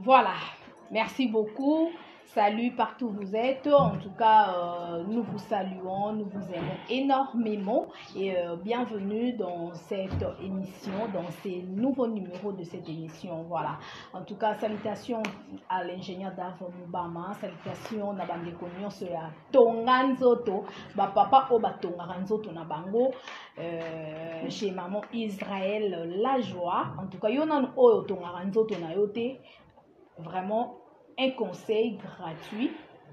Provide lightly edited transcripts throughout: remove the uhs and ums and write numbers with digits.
Voilà, merci beaucoup. Salut partout où vous êtes. En tout cas, nous vous saluons, nous vous aimons énormément et bienvenue dans cette émission, dans ces nouveaux numéros de cette émission. Voilà. En tout cas, salutations à l'ingénieur Davo Mubama, salutations à Bandeko Nyonso ya Tonganzoto, papa Oba Tonganzoto na bango, chez maman Israël La Joie. En tout cas, yonan oyo Tonganzoto na yote. Vraiment un conseil gratuit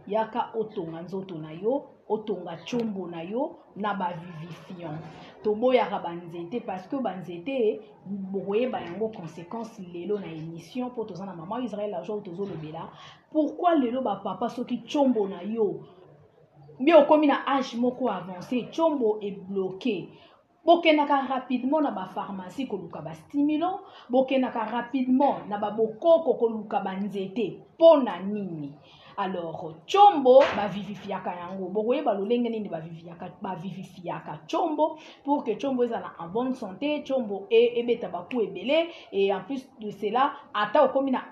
yaka otonga nzoto na yo otonga chombo na yo na ba vivifiant tobo yaka banzete parce que banzete boye ba yango conséquence lelo na émission pour tozana maman Israël La Joie tozo lobela pourquoi lelo ba papa soki chombo na yo bi okomi na âge moko avancé chombo est bloqué. Bokenaka rapidement na ba pharmacie koluka ba stimulant, bokenaka rapidement na ba bokoko koluka ba nzete pona nini. Alors chombo ba vivifiaka yango bokoye ba lolenge nini ba vivifiaka chombo pour que chombo ezala en bonne santé, chombo ebeta ba ku ebele et en plus de cela ata okomi na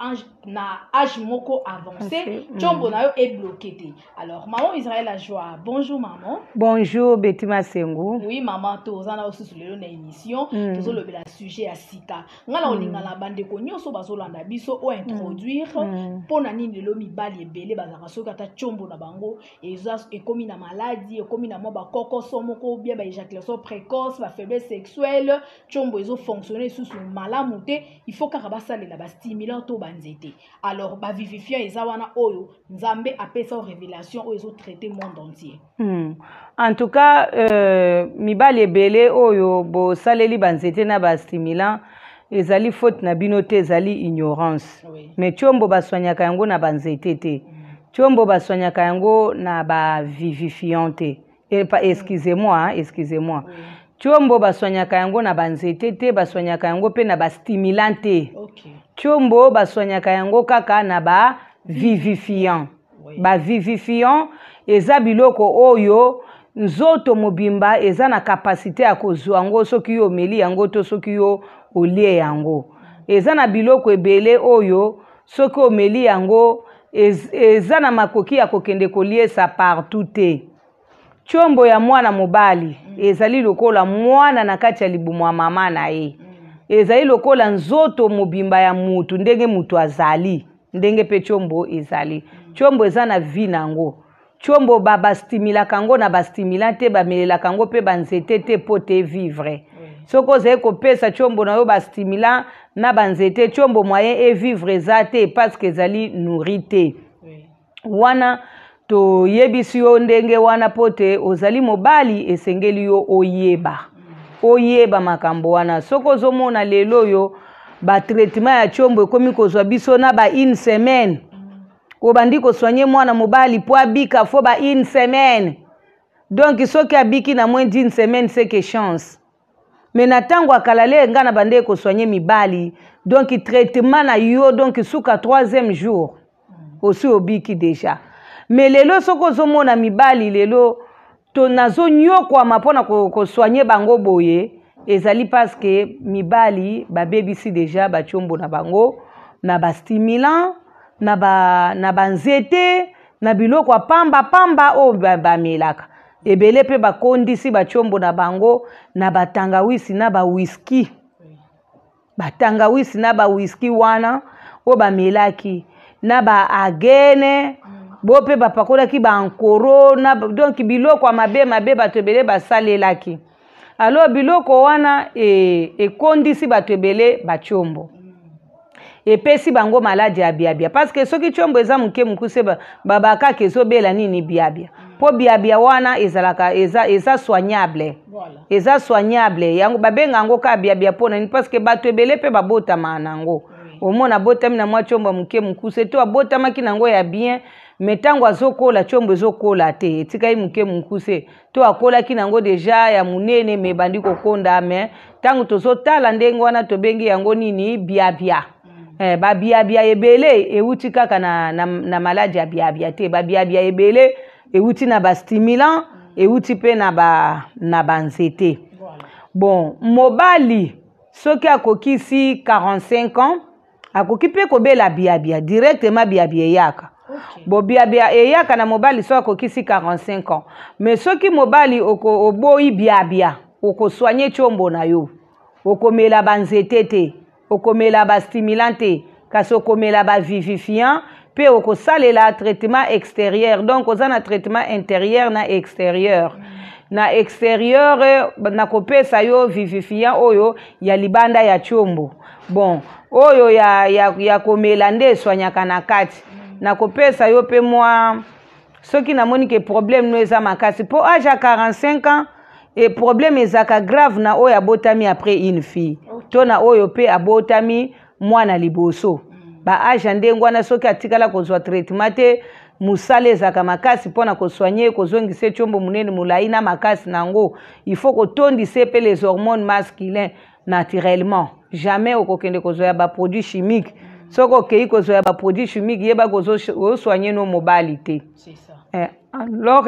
âge moko avancé chombo na yo est bloqué té. Alors maman Israël La Joie, bonjour maman. Bonjour Betty Masengu. Oui maman tozana aussi sur le na émission tozo lobela sujet à sika. Ngala olinga la bande ko nyonso bazolanda biso o introduire pona nini lo mibali ebele bazaka soki ata chombo na bango ekomi na maladie ekomi na mo ba kokoso moko bien ba éjaculation précoce ba faiblesse sexuelle chombo ezo fonctionner sous malamu te il faut kaka basalela ba stimulant to banzete. Alors ba vivifiant ezawana oyo nzambe apesa révélation oyo ezo traiter monde entier. En tout cas mibali ebele oyo bo saleli banzete na ba stimulant ezali faute na binote ezali ignorance. Mais chombo baswanyaka yango na banzete te. Chombo baswanyaka yango na ba vivifiante. Excusez-moi. Chombo baswanyaka yango na banzete te, baswanyaka yango pe na ba stimulante. Chombo baswanyaka yango kaka na ba vivifiant. Ba vivifiant eza biloko oyo nzoto mobimba eza na capacité ya kozwa yango soki yo meli yango to soki yo olie yango. Eza na biloko ebele oyo soki omeli yango eza na makoki ya kokende koliesa partout te. Chombo ya mwana mobali ezali lokola mwana na kati ya libumu ya mama na ye. Ezali lokola nzoto mobimba ya mutu ndenge mutu azali ndenge pe chombo ezali. Chombo eza na vie nango. Chombo baba stimula kango na ba stimulante ba melela kango pe banzete te pote vivre. Soko ze ko pesa chombo na yo ba stimulant na banzete chombo moyen e vivre zate parce que zali nourrité. Wana to yebisi yo ndenge wana pote ozali mobali esengeli yo oyeba. Oyeba makambo wana soko zomona lelo yo ba traitement ya chombo ekomi kozwa biso na ba une semaine. Obandi ko soigner mwana mobali po abika fo ba une semaine. Donc soki abiki na moins d'une semaine c'est que chance. Mais na tango akalale nga na bande ko soigner mibali. Donc traitement na yo donc suka 3e jour. Aussi obiki déjà. Mais lelo soko zomona mibali lelo to nazo nyokwa mapona ko soigner bango boye ezali parce que mibali ba bebisi déjà ba chombo na bango na ba stimulant na banzete na biloko pamba o bamelaka ebele pe bakondisi bachombo na bango na batangawisi na ba whisky batangawisi na ba whisky wana o bamelaki na ba agene bo pe bapakolaki ba ankoro na donc biloko mabe bato ebele basalelaki alors biloko wana ekondisi bato ebele bachombo epesi bango maladi ya biabia parce que soki chombo eza muke mukuse babaka kezo bela nini biabia po biabia wana ezalaka eza soignable. Voilà. Eza soignable yango babenga ngo ka biabia pona ni parce que bato ebele pe babota manango. Omona botami na mwa chombo muke mukuse to abotama kinango ya bien metango azokola chombo ezokola te etika muke mukuse to akola kinango deja ya munene me bandi kokonda me tango tozotala ndenge wana tobengi yango nini biabia. Ba biabia ebele euti kaka na maladi ya biabia te ba biabia ebele euti na ba stimulant euti pe na banzete. Bon mobali soki akokisi 45 ans akoki pe kobela biabia directement biabia eyaka. Bo biabia eyaka na mobali so akokisi 45 ans. Mais soki mobali oboyi biabia okosoigner chombo na yo. Okomela banzete te, okomela ba stimulant te, kasi okomela ba vivifiant, pe okosalela traitement extérieur. Donc ozana traitement intérieur na extérieur. Na extérieur na kopesa yo vivifiant oyo ya libanda ya chombo. Bon, oyo ya komela nde soignaka na kati. Na kopesa yo pe moi soki na moni ke problème no eza makasi po âge à 45 ans et problème ezaka grave na oyo abotami après une fille. To na oyo pe abotami mwana liboso. Ba âge ndengwana soki atikala kozwa traitement te musale ezaka makasi pona kosoigner kozongisa chombo munene mulai na makasi nango. Il faut kotondise pe les hormones masculins naturellement. Jamais okokende kozwa ba produits chimiques. Soko kei kozwa ba produits chimiques yeba kozo soigner no mobilité. C'est ça. Alors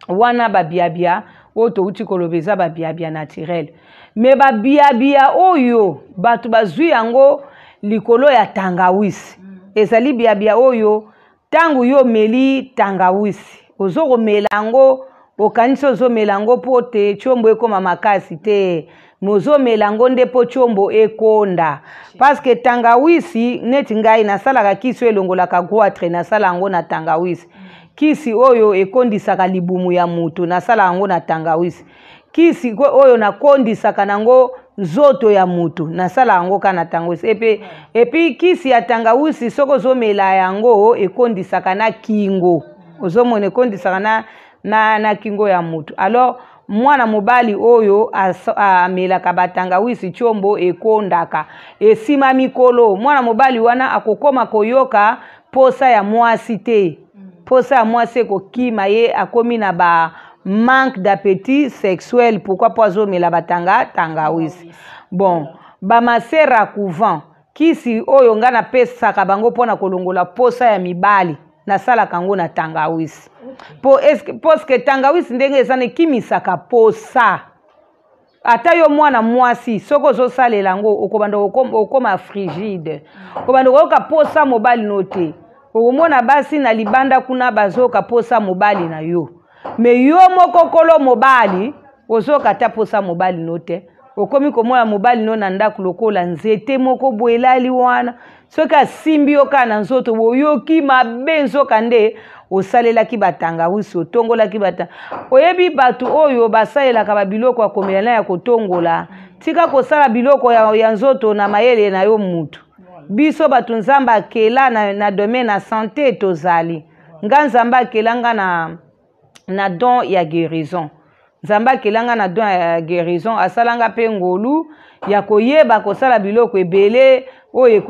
wana ba biabia oto uti kolobeza ba biabia naturel. Mais ba biabia oyo batu bazwi yango likolo ya tangawisi. Ezali biabia oyo tangu yo meli tangawisi. Ozoko melango okanisi ozo melango pote chombo ekoma makasi te. Mozo melango nde po chombo ekonda. Parce que tangawisi neti ngai nasalaka kisi elongolaka goitre nasala yango na tangawisi. Kisi oyo ekondisaka libumu ya mutu nasala yango na tangawisi. Kisi oyo nakondisaka nango nzoto ya mutu nasala yango kana tangawisi. Epi kisi ya tangawisi soko zomela yango ekondisaka na kingo. Ozomona ekondisaka na kingo ya mutu. Alors mwana mobali oyo amelaka batangawisi chombo ekondaka esima mikolo mwana mobali wana akokoma koyoka posa ya mwasi te. Posa ya mwasi kokima ye akomi na ba manque d'appétit sexuel. Pourquoi pozo mela tangawisi. Bon, ba masera couvent kisi oyo ngana pesaka bango pona kolongola posa ya mibali nasala kango na tangawisi. Parce que tangawisi ndenge ezane kimisaka posa. Ata yo mwana mwasi soko zo salela ngo okobanda okoma frigide. Okobanda okoka posa mobali note. Okomona basi na libanda kuna bazoka posa mobali na yo. Me yo moko kolo mobali ozoka ta posa mobali note. Okomi komona mobali no na ndako lokola nzete moko bwelali wana. Soka simbi oka na nzoto boyoki mabe nzoka nde osalelaki batangawisi otongolaki oyebi batu oyo basalelaka babiloko ya komelana ya kotongola tika kosala biloko ya nzoto na mayele na yo mutu. Biso batu nzamba akela na domaine na santé tozali. Nga nzamba akelanga na don ya guérison. Nzamba akelanga na don ya guérison asalanga pe ngolu ya koyeba kosala biloko ebele oyo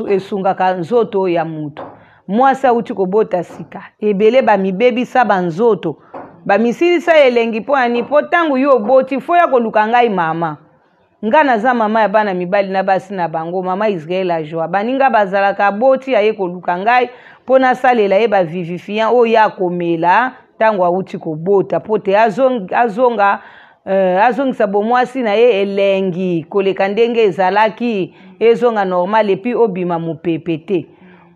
esungaka nzoto ya mutu. Mwasa uti kobota sika ebele bamibebisa banzoto bamisilisa elengi po ani po tangu yo boti fo ya koluka ngai mama nga naza mama ya bana mibali na basi na bango mama Israel a joie baninga bazalaka boti aye koluka ngai po na salela ye ba vivifiant oyo ya komela tangu uti kobota pote azongisa bomwasi na ye elengi koleka ndenge ezalaki ezonga normal epi obima mupepete.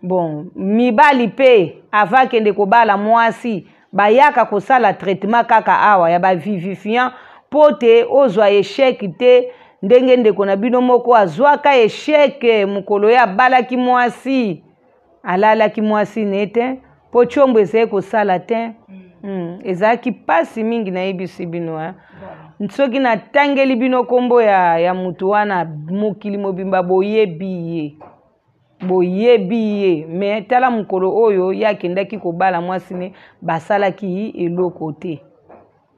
Bon, mibali pe avakende kobala mwasi bayaka kosala traitement kaka awa ya ba vivifiant pote ozwa échec te ndenge ndeko na bino moko azwaka échec mukolo ya balaki mwasi alalaki mwasi nete po chombo ezeye kosala te. Ezalaki pasi mingi na yebisi bino soki na tangeli bino kombo ya mutu wana mokili mobimba boyebi ye me tala mukolo oyo yakendaki kobala mwasi ne basalaki eloko te.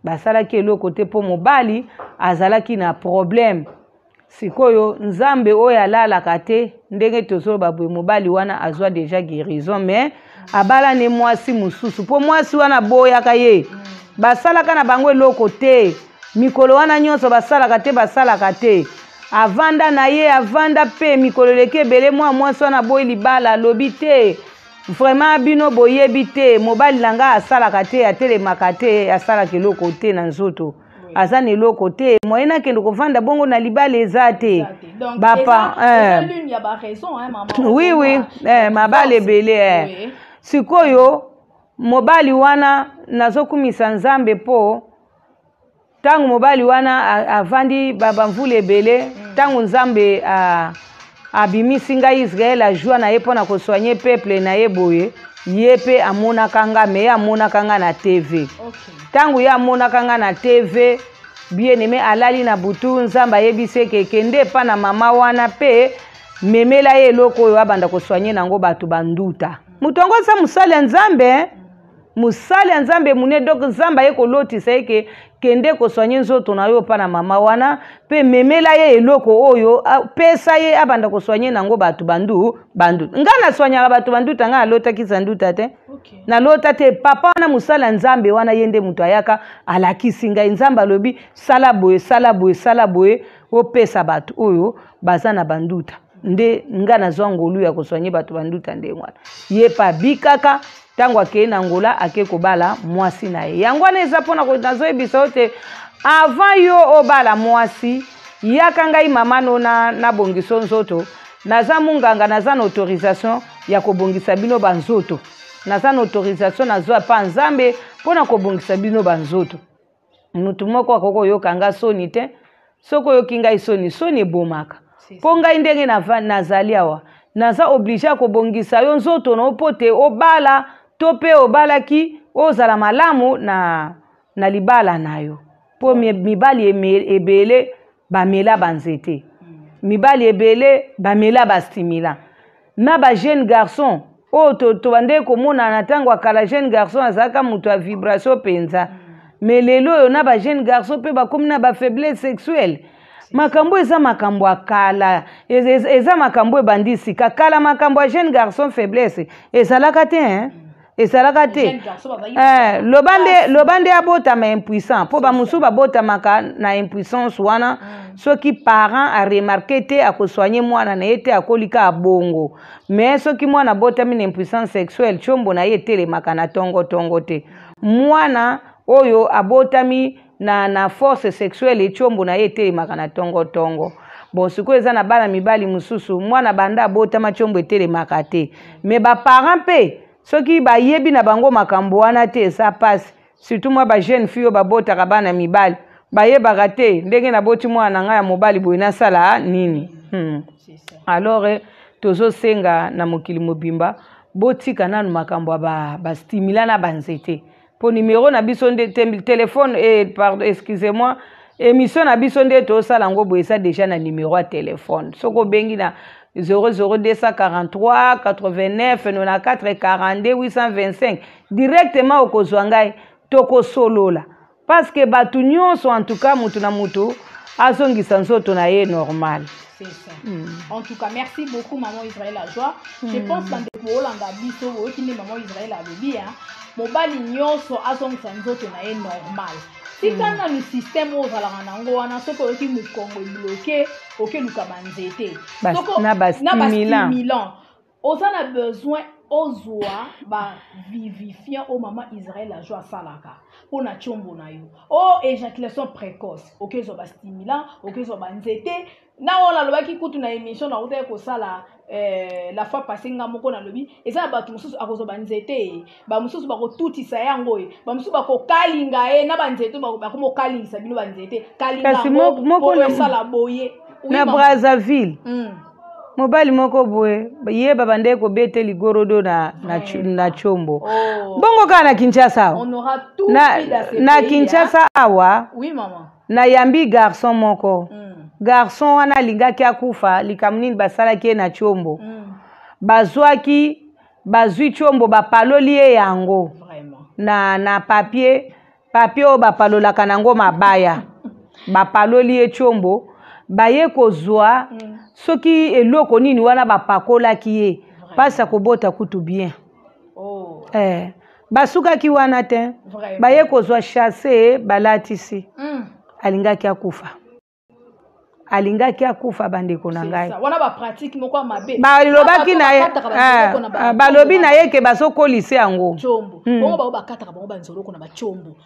Basalaki eloko te po mobali azalaki na problème. Sikoyo nzambe oyo alalaka te ndenge tozoloba boye mobali wana azwa déjà guérison mais abala ne mwasi mususu po mwasi wana boyaka ye. Basalaka na bango eloko te. Mikolo wana nyonso basalaka te. Avanda na ye avanda pe mikolo leke bele mwasi wana boyi libala lobi te. Vraiment bino boyebi te mobali nanga asalaka te atelemaka te asalaka eloko te na nzoto. aza na eloko te moyen akende kovanda bongo na libala eza te oui mabala ebele sikoyo mobali wana nazokumisa nzambe po tango mobali wana avandi bamvula ebele tango nzambe abimisi ngai Israel ajwa na ye mpona kosoigne peuple na ye boye ye mpe amonaka nga me ye amonaka nga na TV tango ye amonaka nga na TV bien aimé alali na butu nzambe ayebisi kekende epa na mama wana mpe memela ye eloko oyo abanda kosoigne nango bato banduta moto yango aza mosali ya nzambe musali ya nzambe mune donc nzambe ye kolotisa ye kende kosoigne nzoto na yo pa na mama wana pe memela ye eloko oyo pesa ye abanda kosoigne nango bato banduta nga nasoignaka bato banduta nga nalotakisa nduta te nalota te papa wana mosali ya nzambe wana ye nde moto ayaka alakisi ngai nzambe alobi sala boye sala boye sala boye opesa bato oyo baza na banduta nde nga nazwa ngolu ya kosoigne bato banduta nde wana ye pa bikaka tango akei na ngola ake kobala mwasi na ye yango wana eza mpona nazoyebisa ote avant yo obala mwasi yaka ngai mama no na bongiso nzoto naza munganga naza na autorisation ya kobongisa bino banzoto naza na autorisation nazwa pa nzambe mpona kobongisa bino banzoto mutu moko akoko oyoka nga soni te soki oyoki ngai soni ebomaka mpo ngai ndenge nazali awa naza oblige ya kobongisa yo nzoto na opo te obala to pe obalaki ozala malamu na libala na yo po mibali ebele bamela banzete mibali ebele bamela bastimila na ba jeune garçon oyo tobande komona na ntango akala jeune garçon azalaka moto ya vibration penza me lelo oyo na ba jeune garçon mpe bakomi na bafaiblesse sexuelle makambo eza makambo akala eza makambo ebandi sika kala makambo ya jeune garçon faiblesse ezalaka te ezalaka te lobande abotama impuissant mpo bamosusu babotamaka na impuissance wana soki parent aremarke te akosoigne mwana na ye te akolika abongo mais soki mwana abotami na impuissance sexuelle tshombo na ye etelemaka na tongotongo te mwana oyo abotami na force sexuelle etshombo na ye etelemaka na tongotongo bon sikoyo eza na bana mibali mosusu mwana banda abotama tshombo etelemaka te mais baparent mpe soki bayebi na bango makambo wana te eza pasi surtout mwa bajeune fille oyo babotaka bana mibali bayebaka te ndenge naboti mwana na ngai ya mobali boye nasala nini alors tozosenga na mokili mobimba botika nanu makambo ya bastimula na banzete po numero na biso nde telefone pardon excusez-moi émission na biso nde tosala yango boye eza déjà na numero ya telefone soki obengi na 00243 89 94 42 825 directement okozwa ngai tokosolola parce que bato nyonso en tout cas mutu na mutu azongisa nzoto na ye normal. C'est ça. En tout cas, merci beaucoup maman Israël à joie. Je pense que pour Olanda biso qui est maman Israël à bébé mobali nyonso azongisa nzoto na ye normal. Si quand on a le système aux alangango on a ce que qui nous Congo bloqué auquel nous kamanzete stimulant on a besoin aux oies ba vivifiant au maman Israël à joie salaka pour na chombo na yo éjaculation précoce auquel so ba stimulant auquel so ba nzete na ola loba ki kutu na émission na uta ko sala la fois passée nga moko na lobi eza ba tu mususu akozo ba nzete ba mususu ba ko tutisa yango ba mususu ba ko kalinga na ba nzete ba ko mo kalingisa bino ba nzete kalinga moko na sala boye na Brazzaville mobali moko boye ye babande ko bete ligorodo na chombo bongo kana Kinshasa on aura tout na Kinshasa awa oui maman na yambi garçon moko garçon wana alingaki akufa likamnini basalaki na chombo bazwi chombo bapaloli ye yango na papier oyo bapalolaka nango mabaya bapaloli ye chombo baye kozwa soki eloko nini wana bapakolaki ye pasa kobota kutu bien basukaki wana te baye kozwa chasse balatisi alingaki akufa bandeko na ngai wana ba pratique moko mabe balobaki na ye balobi na ye ke bazokolise yango chombo bongo ba kataka bongo banzoloko na ba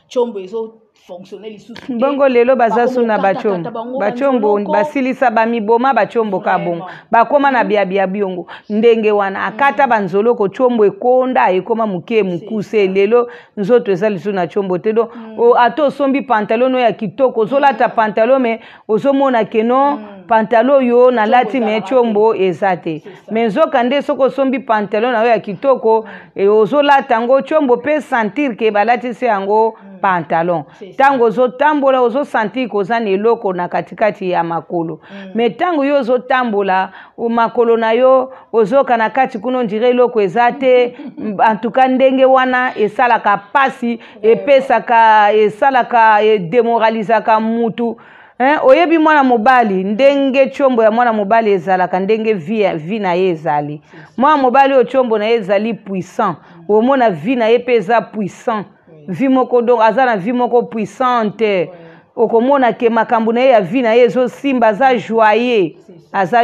chombo ezo fonctionner les sous. Bongo lelo bazasu na bachombo basilisa bamiboma bachombo kabon bakoma na bia biongo ndenge wana akata banzolo ko chombo ekonda ekoma muke mukuse lelo nzoto ezalisu na chombo tedo ato sombi pantalon ya kitoko zolata pantalon me ozomona keno pantalon yo na lati me chombo ezate menzoka nde soko sombi pantalon na yo ya kitoko ozolata ngo chombo pe sentir ke balati se yango pantalon tango zo tambola ozo sentir koza na eloko na katikati ya makolo me tango yo zo tambola o makolo na yo ozoka na kati kuno ndire eloko ezate en tout cas ndenge wana esalaka pasi epesaka esalaka demoralizaka mutu oyebi mwana mobali ndenge chombo ya mwana mobali ezalaka ndenge vi na ye ezali mwana mobali o chombo na ye ezali puissant omona vi na ye pe eza puissant vi moko donc aza na vi moko puissante okomona ke makambo na ye ya vi na ye ezosimba aza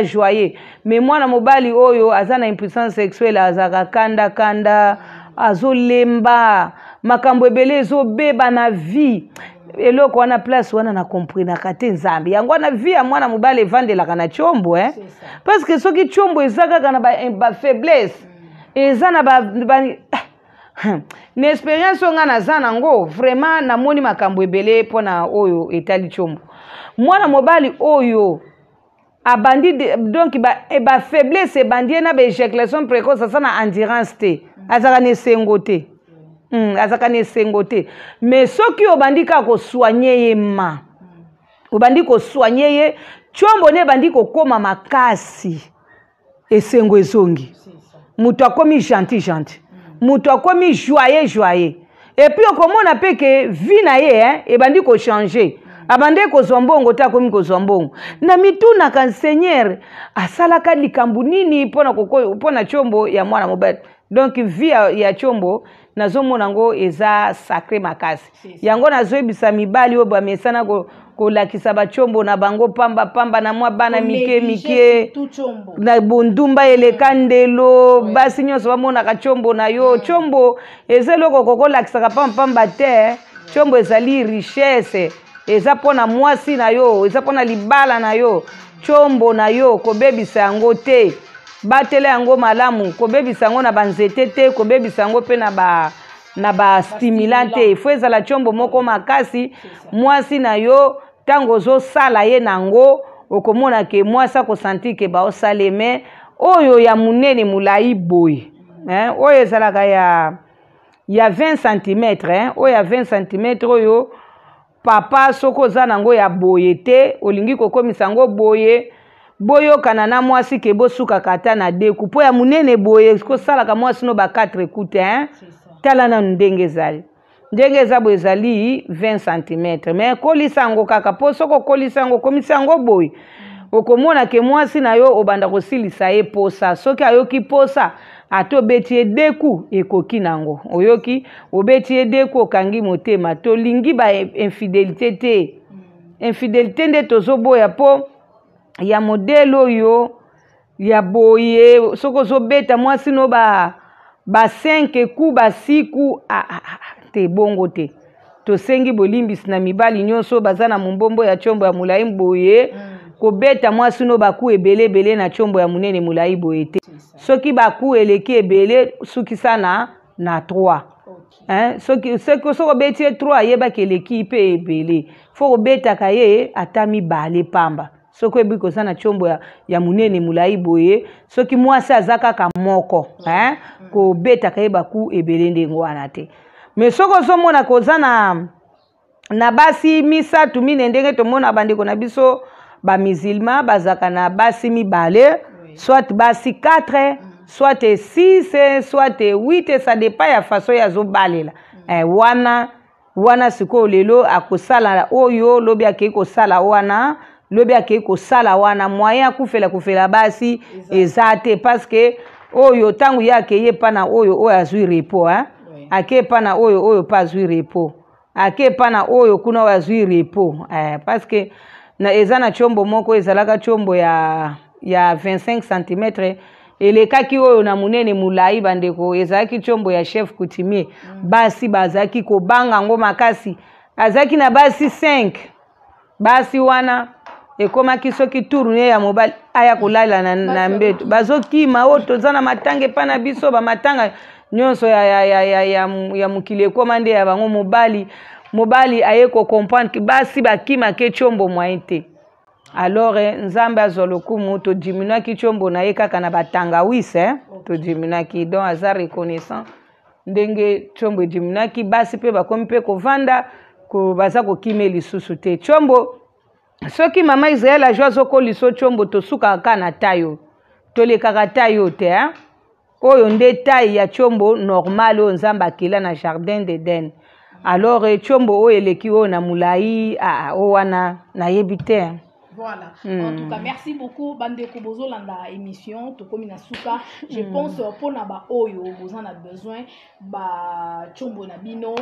joyeux mais mwana mobali oyo aza na impuissance sexuelle azaka kanda azolemba makambo ebele ezobeba na vi eloko wana place wana na comprendre kate nzambe yango na vie ya mwana mobali evandelaka na chombo parce que soki chombo ezaka na ba faiblesse eza na ba na expérience nga naza nango vraiment namoni makambo ebele pona oyo etali chombo mwana mobali oyo abandi donc ba faiblesse ebandi na ba éjaculation précoce ça na endurance te azaka ne sengote azaka ne sengote mais soki obandi ka ko soigner ye obandi ko soigner ye chombo ne bandi ko koma makasi esengo ezongi muto akomi gentil muto akomi joyeux et puis okomona pe ke vie na ye ebandi ko changer abande ko zombongo ta komi ko zombongo na mituna kan seigneur asalaka likambu nini pona chombo ya mwana mobali donc vie ya chombo nazomona ngo eza sacré makasi yango nazoyebisa mibali oyo bamesana kolakisa bachombo na bango pamba na mwa bana mike na bundumba eleka ndelo basi nyonso bamonaka chombo na yo chombo eza eloko kokolakisaka pamba te chombo ezali richesse eza mpona mwasi na yo eza mpona libala na yo chombo na yo kobebisa yango te batele yango malamu kobebisa yango na banzete te kobebisa yango pe na ba stimulante ifo ezala chombo moko makasi mwasi na yo tango zo sala ye nango okomona ke mwasi akosanti ke baosaleme oyo ya munene mulai boye oyo ezalaka ya 20 cm oyo ya 20 cm oyo papa soko za nango ya boye te olingi kokomisa yango boye boyokana na mwasi ke bosuka kata na deku po ya munene boye kosalaka mwasi no ba 4 ekute tala na ndenge ezali bo ezali 20 cm mais kolisa yango kaka po soko kolisa yango komisa yango boye okomona ke mwasi na yo obanda kosilisa ye posa soki ayoki posa ato beti deku ekoki nango oyoki obeti deku okangi motema to lingi ba infidélité te infidélité nde tozoboya po ya modelo yo ya boye soko zo beta mwasi no ba 5 ku ba 6 ku te bongo te to sengi bolimbisi na mibali nyonso bazana mumbombo ya chombo ya mulai boye ko beta mwasi no baku ebele na chombo ya munene mulai boye te soki baku eleki ebele suki sana na 3 soki soko beti 3 yeba keleki pe ebele fo beta kaye atami bale pamba soko ebi koza na chombo ya munene mulai boye soki mwasi azaka ka moko ko beta kayeba ku ebele ndengo wana te mais soko somona koza na basi misatu mine ndenge tomona bandeko na biso ba musulman bazaka na basi mibale soit basi 4 soit 6 soit 8 ça dépend ya façon ya zo balela wana siko lelo akosala oyo lobi akei kosala wana lobi akei kosala wana moyen akufela basi ezate parce que oyo tangu yake ye pana oyo azui repos ake pana oyo pas azui repos ake pana oyo kuna azui repos parce que na ezana chombo moko ezalaka chombo ya 25 cm elekaki oyo na munene mulai bandeko ezalaki chombo ya chef coutumier basi bazaki kobanga ngo makasi azaki na basi 5 basi wana ekomaki soki tourne ya mobali aya kolala na mbeto bazokima oyo toza na matanga epa na biso bamatanga nyonso ya mokili ekoma nde ya bango mobali aye kocomprendre basi bakima ke tshombo mwaye te. Alors nzambe azwa lokumu todiminwaki tshombo na ye kaka na batangawise todiminwaki donc aza reconnaissant ndenge tshombo ediminwaki basi mpe bakomi mpe kovanda baza kokima lisusu te. Tshombo soki mama Israel ajwa azokoliso tshombo tosukaka kaka na tayo tolekaka tayo te oyo nde taille ya tshombo normal oyo nzambe akela na jardin d'Eden. Alors tshombo oyo eleki oyo na mulai o wana nayebi te. Voilà. En tout cas, merci beaucoup. Bande Kobozo landa émission. Tokomi na suka. Je pense pour na ba oyo bozan a besoin ba chombo na bino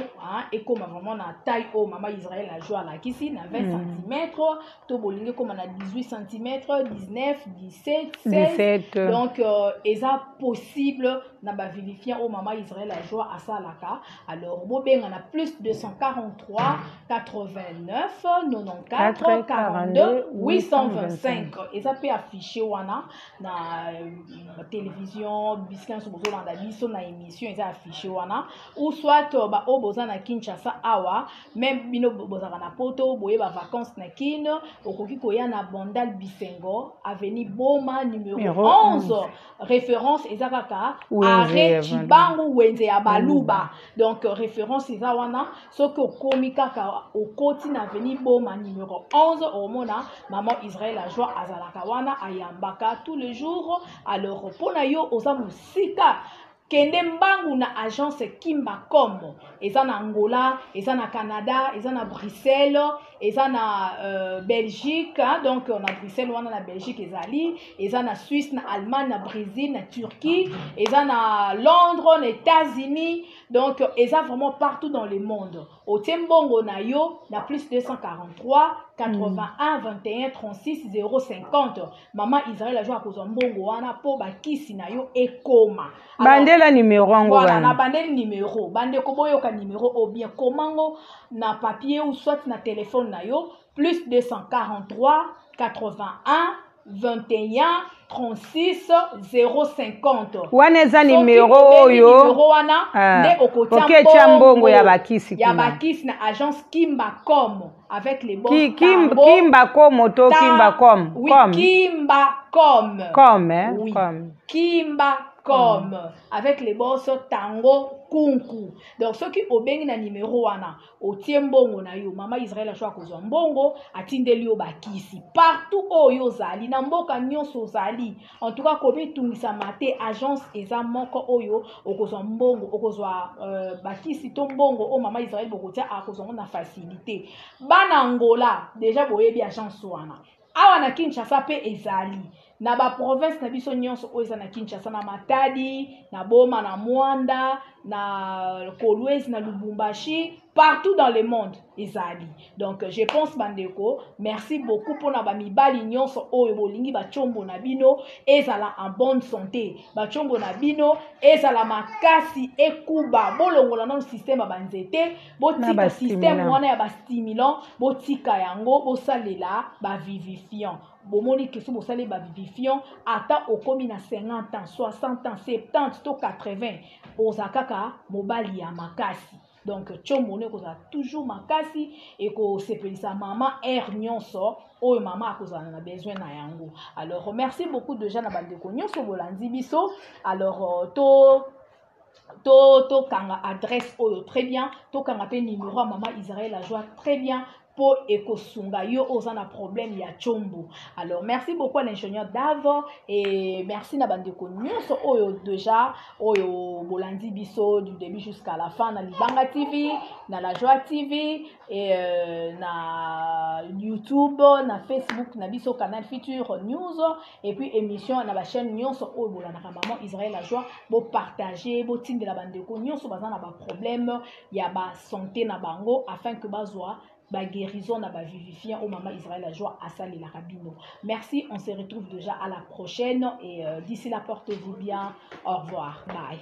et comme vraiment na taille o mama Israël a joué à la kisi na 20 cm. To bolinge comme na 18 cm, 19, 17, 16. Donc eza possible na ba vérifiant o mama Israël a joué à ça laka. Alors bobenga na plus 243 89 94 42 825 et ça peut afficher wana na télévision biscan sur bozo landa biso na émission ça affiché wana ou soit ba oboza na Kinshasa awa même bino boza na poto boye ba vacances na kin okoki koya na Bondal Bisengo avenue Boma numéro 11 référence ezakaka arrêt Chibangu Wenze ya Baluba donc référence eza wana soko komi kaka okoti na avenue Boma numéro 11 au mona maman Israël a joie azalaka wana ayambaka tous les jours. Alors pour na yo oza musika kende mbangu na agence Kimbacom eza na Angola, eza na Canada, eza na Bruxelles, eza na Belgique donc on a Bruxelles wana na Belgique ezali, eza na Suisse, na Allemagne, na Brésil, na Turquie, eza na Londres, na États-Unis, donc eza vraiment partout dans le monde. Au Tembongo na yo na plus 243 81 21 36 050 maman Israël a joué à cause mbongo wana po bakisi na yo ekoma bandela numéro ngo voilà na bandela numéro bande ko boyoka numéro ou bien komango na papier ou soit na téléphone na yo plus 243 81 21 36 050 wana eza numéro oyo mbongo ya bakisi na agence Kimbacom avec les boss Kimbacom to Kimbacom oui Kimbacom comme Kimbacom avec les boss Tango Kunku. Donc ceux qui obengi na numéro wana otie mbongo na yo mama Israël a choisi kozwa mbongo atindeli yo bakisi partout oyo zali na mboka nyonso zali en tout cas kobi tungisa mate agence eza moko oyo okozwa mbongo okozwa bakisi to mbongo o mama Israël bokotia akozwa na facilité bana Angola déjà boyebi agence wana awa na Kinshasa pe ezali na ba province na biso nyonso oyo na Kinshasa na Matadi na Boma na Mwanda na Kolwezi na Lubumbashi partout dans le monde ezali. Donc je pense bandeko merci beaucoup pour na ba mibali nyonso oyo bolingi ba chombo na bino ezala en bonne santé ba chombo na bino ezala makasi ekuba bolongola na système ba nzete botika système wana ya ba stimulant botika yango bosalela ba vivifiant bomoni que si vous allez ba vivifiant ata okomi na 50 ans 60 ans 70 to 80 ozakaka mobali ya makasi. Donc tchombo ne koza toujours makasi et ko sepelisa maman air nyonso oyo maman akoza na besoin na yango. Alors merci beaucoup de gens na bandeko nyonso bolandi biso. Alors to kanga adresse oyo très bien to kanga pe numéro maman Israël a joie très bien pour ekosunga yo ozana problème ya chombo. Alors merci beaucoup à l'ingénieur Davo et merci na bandeko nyonso oyo déjà oyo bolandi biso du début jusqu'à la fin na Libanga TV, na La Joie TV et na YouTube, na Facebook, na biso canal Futur News et puis émission na ba chaîne nyonso oyo bolanda maman Israël La Joie bo partager bo tindela bandeko nyonso bazana ba problème ya ba santé na bango afin que bazwa ba guérison na ba vivifiant au maman Israël La Joie à Sali la Rabino. Merci, on se retrouve déjà à la prochaine et d'ici là portez-vous bien. Au revoir. Bye.